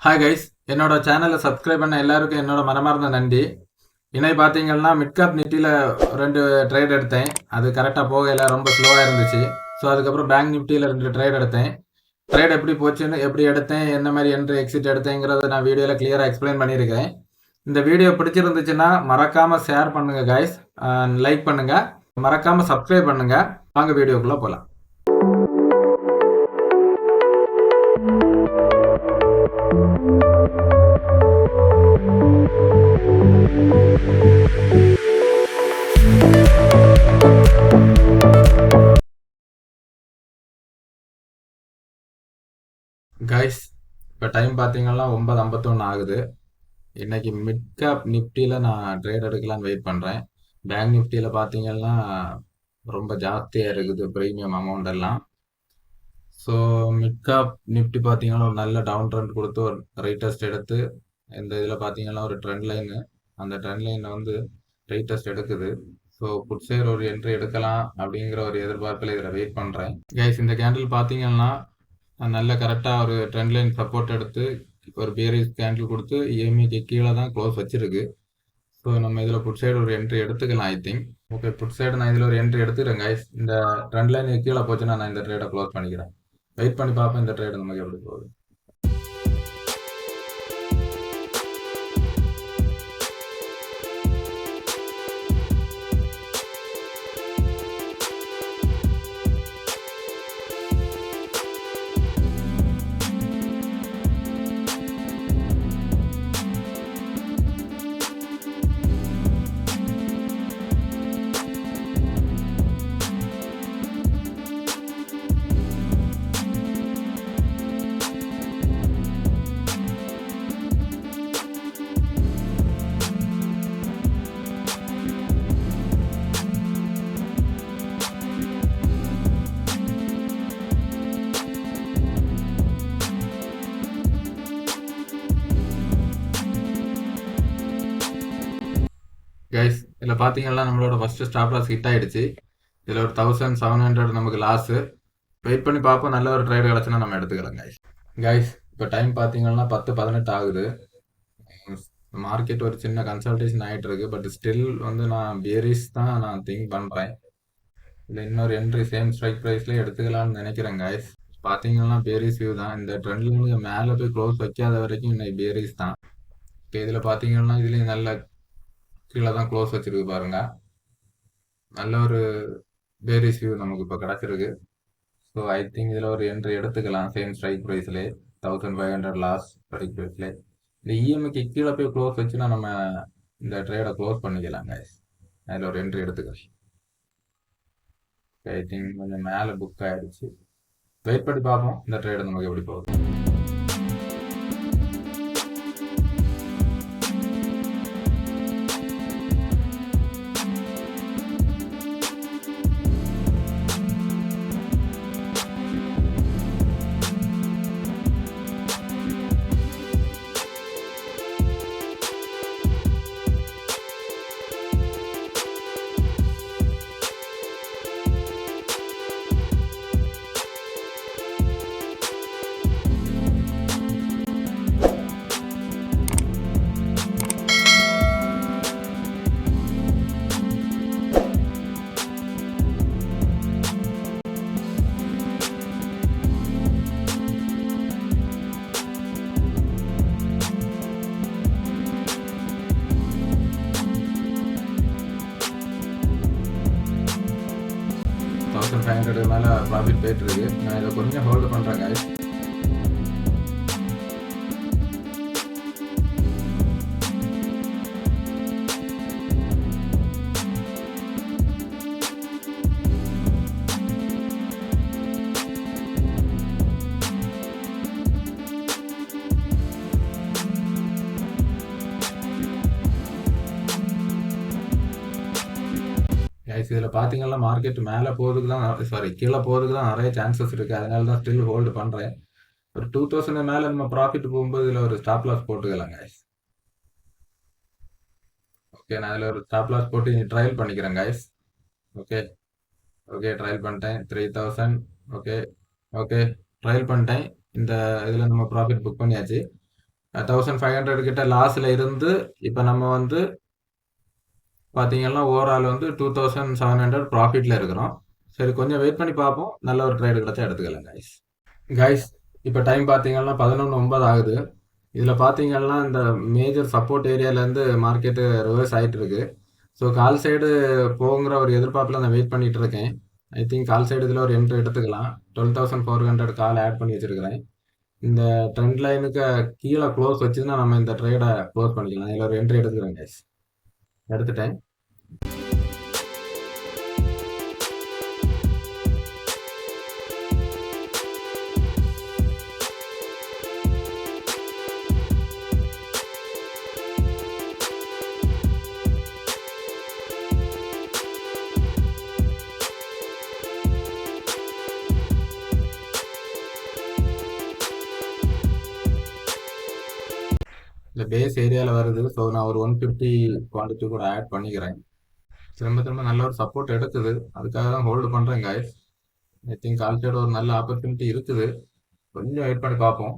Hi guys, என்னோட சேனலை subscribe பண்ண எல்லாருக்கும் என்னோட மனமார்ந்த நன்றி. இன்னைக்கு பார்த்தீங்கன்னா மிட்காப் நிஃப்டியில் 2 ட்ரேட் எடுத்தேன். அது கரெக்டாக போகல, ரொம்ப ஸ்லோவாக இருந்துச்சு. ஸோ அதுக்கப்புறம் பேங்க் நிஃப்டியில் 2 ட்ரேட் எடுத்தேன். ட்ரேட் எப்படி போச்சுன்னு, எப்படி எடுத்தேன், என்ன மாதிரி என்ட்ரி எக்ஸிட் எடுத்தேங்கிறத நான் வீடியோவில் கிளியராக எக்ஸ்பிளைன் பண்ணியிருக்கேன். இந்த வீடியோ பிடிச்சிருந்துச்சுன்னா மறக்காமல் ஷேர் பண்ணுங்கள் கைஸ், லைக் பண்ணுங்கள், மறக்காமல் சப்ஸ்கிரைப் பண்ணுங்கள். வாங்க வீடியோக்குள்ளே போகலாம். கைஸ், இப்போ டைம் பார்த்தீங்கன்னா 9:51 ஆகுது. இன்னைக்கு மிட் கேப் நிஃப்டியில் நான் ட்ரேட் எடுக்கலான்னு வெயிட் பண்ணுறேன். பேங்க் நிஃப்டியில் பார்த்தீங்கன்னா ரொம்ப ஜாஸ்தியாக இருக்குது ப்ரீமியம் அமௌண்ட் எல்லாம். ஸோ மிட் கேப் நிஃப்டி பார்த்தீங்கன்னா ஒரு நல்ல டவுன் ட்ரெண்ட் கொடுத்து ஒரு ரீடெஸ்ட் எடுத்து இந்த இதில் பார்த்தீங்கன்னா ஒரு ட்ரெண்ட் லைனு, அந்த ட்ரெண்ட் லைனில் வந்து ரீடெஸ்ட் எடுக்குது. ஸோ புட் சைடு ஒரு என்ட்ரி எடுக்கலாம் அப்படிங்கிற ஒரு எதிர்பார்ப்பில் இதில் வெயிட் பண்ணுறேன். கைஸ், இந்த கேண்டில் பார்த்தீங்கன்னா நல்ல கரெக்டாக ஒரு ட்ரெண்ட் லைன் சப்போர்ட் எடுத்து ஒரு பேரிஸ் கேண்டில் கொடுத்து இஎம்ஐக்கு கீழே தான் க்ளோஸ் வச்சிருக்கு. ஸோ நம்ம இதில் புட் சைடு ஒரு என்ட்ரி எடுத்துக்கலாம் I think. Okay, put side நான் இதில் ஒரு என்ட்ரி எடுத்துக்கிறேன் கைஸ். இந்த ட்ரெண்ட் லைன் கீழே போச்சுன்னா நான் இந்த ட்ரேடை க்ளோஸ் பண்ணிக்கிறேன். வெயிட் பண்ணி பார்ப்பேன் இந்த ட்ரேட் நமக்கு எப்படி போகுது. கைஸ், இதில் பார்த்தீங்கன்னா நம்மளோட ஃபஸ்ட்டு ஸ்டாப் லாஸ் ஹிட் ஆகிடுச்சு. இதில் ஒரு 1700 நமக்கு லாஸு. வெயிட் பண்ணி பார்ப்போம், நல்ல ஒரு ட்ரேட் கிடச்சுன்னா நம்ம எடுத்துக்கலாம் கைஸ். கைஸ், இப்போ டைம் பார்த்தீங்கன்னா 10:18 ஆகுது. மார்க்கெட் ஒரு சின்ன கன்சல்டேஷன் ஆகிட்டு இருக்கு. பட் ஸ்டில் வந்து நான் பேரிஸ் தான் நான் திங்க் பண்ணுறேன். இல்லை இன்னொரு என்ட்ரி சேம் ஸ்ட்ரைக் ப்ரைஸ்லேயே எடுத்துக்கலாம்னு நினைக்கிறேன் கைஸ். பார்த்தீங்கன்னா பேரிஸ் வியூ தான். இந்த ட்ரெண்ட்லேருந்து மேலே போய் க்ளோஸ் வைக்காத வரைக்கும் இன்னைக்கு பேரிஸ் தான். இப்போ இதில் பார்த்தீங்கன்னா இதுலேயும் நல்ல கீழே தான் க்ளோஸ் வச்சிருக்கு பாருங்க. நல்ல ஒரு பேரிஸ் வியூ நமக்கு இப்போ கிடச்சிருக்கு. ஸோ ஐ திங்க் இதில் ஒரு என்ட்ரி எடுத்துக்கலாம் சேம் ஸ்ட்ரைக் ப்ரைஸ்லே 1500 லாஸ் ஸ்ட்ரைக் ப்ரைஸ்லே. இந்த இஎம்ஐக்கு கீழே போய் க்ளோஸ் வச்சுன்னா நம்ம இந்த ட்ரேடை க்ளோஸ் பண்ணிக்கலாம் கைஸ். அதில் ஒரு என்ட்ரி எடுத்துக்கலாம். ஐ திங்க் கொஞ்சம் மேலே புக் ஆகிடுச்சு. வெயிட் பண்ணி பார்ப்போம் இந்த ட்ரேடு நமக்கு எப்படி போகுது. மேலே ப்ராஃபிட் போயிட்டு இருக்கு. நான் இதை கொஞ்சம் ஹோல்டு பண்ணுறேன் கைஸ். இதில் பார்த்தீங்கன்னா மார்க்கெட் மேலே போகிறதுக்கு தான் கீழே போகிறதுக்கு தான் நிறைய சான்சஸ் இருக்குது. அதனால தான் ஸ்டில் ஹோல்டு பண்ணுறேன். ஒரு 2000 மேலே நம்ம ப்ராஃபிட் போகும்போது இதில் ஒரு ஸ்டாப் லாஸ் போட்டுக்கலாம் கைஸ். ஓகே, நான் இதில் ஒரு ஸ்டாப் லாஸ் போட்டு ட்ரையல் பண்ணிக்கிறேன் கைஸ். ஓகே ஓகே, ட்ரையல் பண்ணிட்டேன் 3000. ஓகே ஓகே, ட்ரையல் பண்ணிட்டேன். இந்த இதில் நம்ம ப்ராஃபிட் புக் பண்ணியாச்சு. 1500 கிட்ட லாஸில் இருந்து இப்போ நம்ம வந்து பார்த்தீங்கன்னா ஓவரால் வந்து 2700 ப்ராஃபிட்டில் இருக்கிறோம். சரி, கொஞ்சம் வெயிட் பண்ணி பார்ப்போம். நல்ல ஒரு ட்ரேடு கிடச்சா எடுத்துக்கலாம் கைஸ். கைஸ் இப்போ டைம் பார்த்தீங்கன்னா 11:09 ஆகுது. இதில் பார்த்தீங்கன்னா இந்த மேஜர் சப்போர்ட் ஏரியாவிலேருந்து மார்க்கெட்டு ரிவர்ஸ் ஆகிட்டு இருக்கு. ஸோ கால் சைடு போங்கிற ஒரு எதிர்பார்ப்பில் நான் வெயிட் பண்ணிட்டு இருக்கேன். ஐ திங்க் கால் சைடு இதில் ஒரு என்ட்ரி எடுத்துக்கலாம். 12,400 கால் ஆட் பண்ணி வச்சிருக்கிறேன். இந்த ட்ரெண்ட் லைனுக்கு கீழே க்ளோஸ் வச்சுன்னா நம்ம இந்த ட்ரேடை க்ளோஸ் பண்ணிக்கலாம். இதில் ஒரு என்ட்ரி எடுத்துக்கிறேன் கைஸ். எடுத்துட்டேன். இந்த பேஸ் ஏரியாவில் வருது. ஸோ நான் ஒரு 150 குவான்டிட்டி கூட ஆட் பண்ணிக்கிறேன். திரும்ப நல்ல ஒரு சப்போர்ட் எடுக்குது. அதுக்காக தான் ஹோல்டு பண்ணுறேன் guys. I think call side ஒரு நல்ல ஆப்பர்ச்சுனிட்டி இருக்குது. கொஞ்சம் வெயிட் பண்ணி பார்ப்போம்.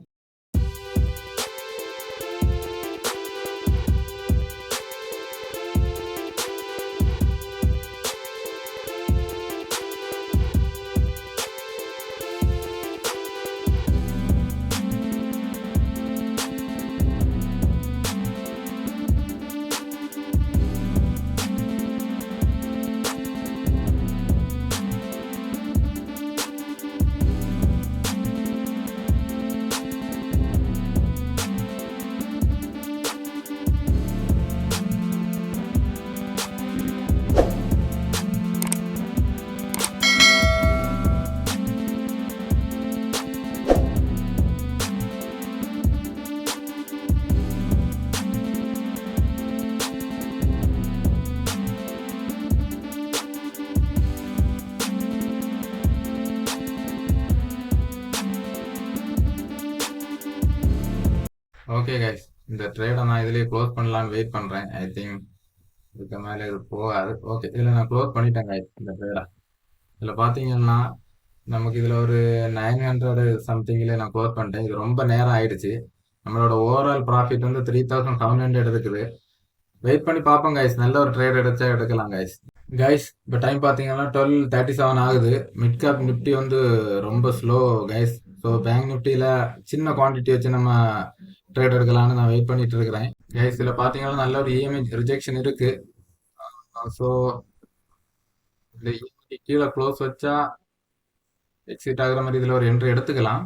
ஓகே கைஸ், இந்த ட்ரேடை நான் இதுலேயே க்ளோஸ் பண்ணலான்னு வெயிட் பண்ணுறேன். ஐ திங்க் இதுக்கு மேலே இது போகாது. ஓகே, இதில் நான் க்ளோஸ் பண்ணிட்டேன் கைஸ் இந்த ட்ரேடை. இதில் பார்த்தீங்கன்னா நமக்கு இதில் ஒரு 900 சம்திங்கில் நான் க்ளோஸ் பண்ணிட்டேன். இது ரொம்ப நேரம் ஆயிடுச்சு. நம்மளோட ஓவரால் ப்ராஃபிட் வந்து 3700 இருக்குது. வெயிட் பண்ணி பார்ப்போம் கைஸ். நல்ல ஒரு ட்ரேட் எடுத்தா எடுக்கலாம் கைஸ். கைஸ் இப்போ டைம் பார்த்தீங்கன்னா 12:37 ஆகுது. மிட் கேப் நிஃப்டி வந்து ரொம்ப ஸ்லோ கைஸ். ஸோ பேங்க் நிஃப்டியில் சின்ன குவான்டிட்டி வச்சு நம்ம ட்ரேட் எடுக்கலாம்னு நான் வெயிட் பண்ணிட்டு இருக்கிறேன் கைஸ். இதில் பார்த்தீங்கன்னா நல்ல ஒரு இஎம்ஐ ரிஜெக்ஷன் இருக்கு. ஸோ இந்த இஎம்ஐ கீழே க்ளோஸ் வச்சா எக்ஸிட் ஆகுற மாதிரி இதில் ஒரு என்ட்ரி எடுத்துக்கலாம்.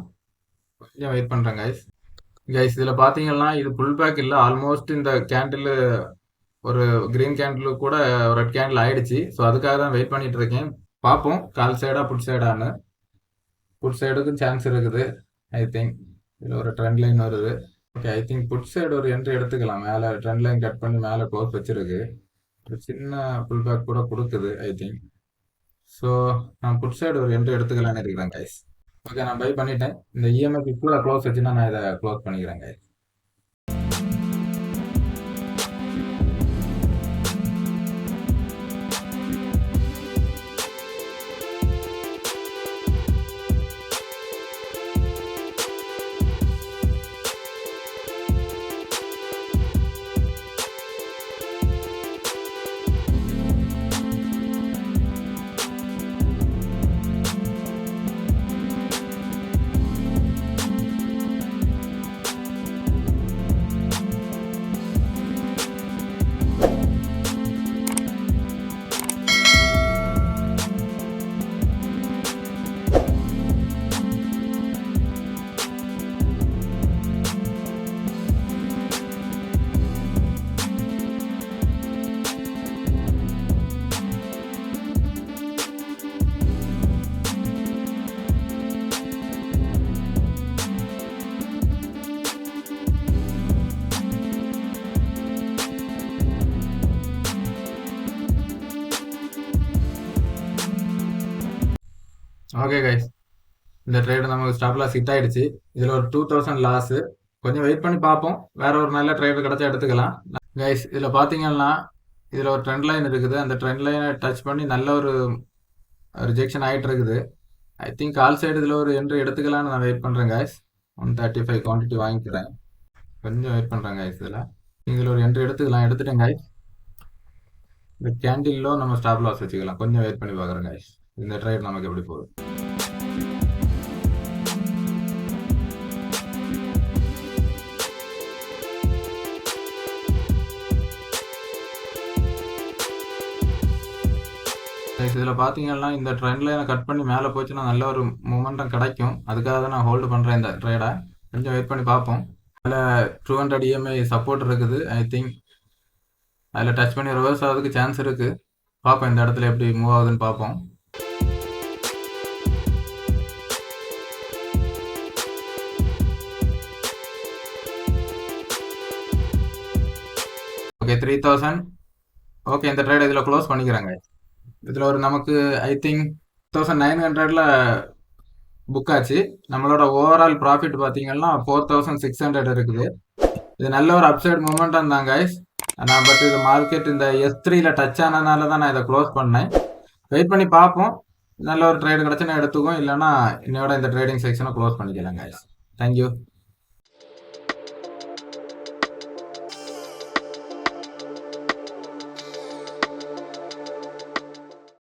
கொஞ்சம் வெயிட் பண்ணுறேன் கைஸ். கைஸ் இதில் பார்த்தீங்கன்னா இது புல் பேக் இல்லை. ஆல்மோஸ்ட் இந்த கேண்டில் ஒரு கிரீன் கேண்டில் கூட ஒரு ரெட் கேண்டில் ஆயிடுச்சு. ஸோ அதுக்காக தான் வெயிட் பண்ணிட்டு இருக்கேன். பார்ப்போம் கால் சைடா புட் சைடான்னு. புட் சைடுக்கும் சான்ஸ் இருக்குது. ஐ திங்க் இதில் ஒரு ட்ரெண்ட் லைன் வருது. Okay, I think put side ஒரு என்ட்ரி எடுத்துக்கலாம். மேலே ட்ரெண்ட் லைன் கட் பண்ணி மேலே க்ளோஸ் வச்சிருக்கு. ஒரு சின்ன புல் பேக் கூட கொடுக்குது ஐ திங்க். ஸோ நான் புட் சைடு ஒரு என்ட்ரி எடுத்துக்கலான்னு இருக்கிறேன் கைஸ். ஓகே, நான் பை பண்ணிட்டேன். இந்த இஎம்ஐக்கு கூட க்ளோஸ் வச்சுன்னா நான் இதை க்ளோஸ் பண்ணிக்கிறேன் கைஸ். ஓகே கைஸ், இந்த ட்ரேடு நமக்கு ஸ்டாப் லாஸ் ஹிட் ஆயிடுச்சு. இதில் ஒரு 2000 லாஸு. கொஞ்சம் வெயிட் பண்ணி பார்ப்போம். வேற ஒரு நல்ல ட்ரேடு கிடச்சா எடுத்துக்கலாம் கைஸ். இதில் பார்த்தீங்கன்னா இதில் ஒரு ட்ரெண்ட் லைன் இருக்குது. அந்த ட்ரெண்ட் லைனை டச் பண்ணி நல்ல ஒரு ரிஜெக்ஷன் ஆகிட்டு இருக்குது. ஐ திங்க் கால் சைடு இதில் ஒரு என்ட்ரி எடுத்துக்கலான்னு நான் வெயிட் பண்ணுறேன் கைஸ். 135 குவான்டிட்டி வாங்கிக்கிறேன். கொஞ்சம் வெயிட் பண்ணுறேன் guys. இதில் ஒரு என்ட்ரி எடுத்துக்கலாம். எடுத்துட்டேன் guys. இந்த கேண்டில்லோ நம்ம ஸ்டாப் லாஸ் வச்சுக்கலாம். கொஞ்சம் வெயிட் பண்ணி பார்க்குறேன் guys. இந்த ட்ரேட் நமக்கு எப்படி போகுது. இதில் பார்த்தீங்கன்னா இந்த ட்ரெண்ட் லைனை கட் பண்ணி மேலே போச்சுன்னா நல்ல ஒரு மூமெண்டம் கிடைக்கும். அதுக்காக தான் நான் ஹோல்டு பண்ணுறேன் இந்த ட்ரேடை. கொஞ்சம் வெயிட் பண்ணி பார்ப்போம். அதில் 200 EMI சப்போர்ட் இருக்குது. ஐ திங்க் அதில் டச் பண்ணி ரிவர்ஸ் ஆகிறதுக்கு சான்ஸ் இருக்குது. பார்ப்போம் இந்த இடத்துல எப்படி மூவ் ஆகுதுன்னு பார்ப்போம். ஓகே 3000. ஓகே இந்த ட்ரேட் இதில் க்ளோஸ் பண்ணிக்கிறாங்க. இதில் ஒரு நமக்கு ஐ திங்க் 1900 புக் ஆச்சு. நம்மளோட ஓவரால் ப்ராஃபிட் பார்த்தீங்கன்னா 4600 இருக்குது. இது நல்ல ஒரு அப்சைட் மூமெண்டம் தான் கைஸ். நான் பட் இது மார்க்கெட் இந்த S3ல டச் ஆனதுனால தான் நான் இதை க்ளோஸ் பண்ணேன். வெயிட் பண்ணி பார்ப்போம். நல்ல ஒரு ட்ரேட் கிடச்சுன்னா எடுத்துக்கும். இல்லைன்னா இன்னையோட இந்த ட்ரேடிங் செக்ஷனை க்ளோஸ் பண்ணிக்கலாம் கைஸ். தேங்க்யூ.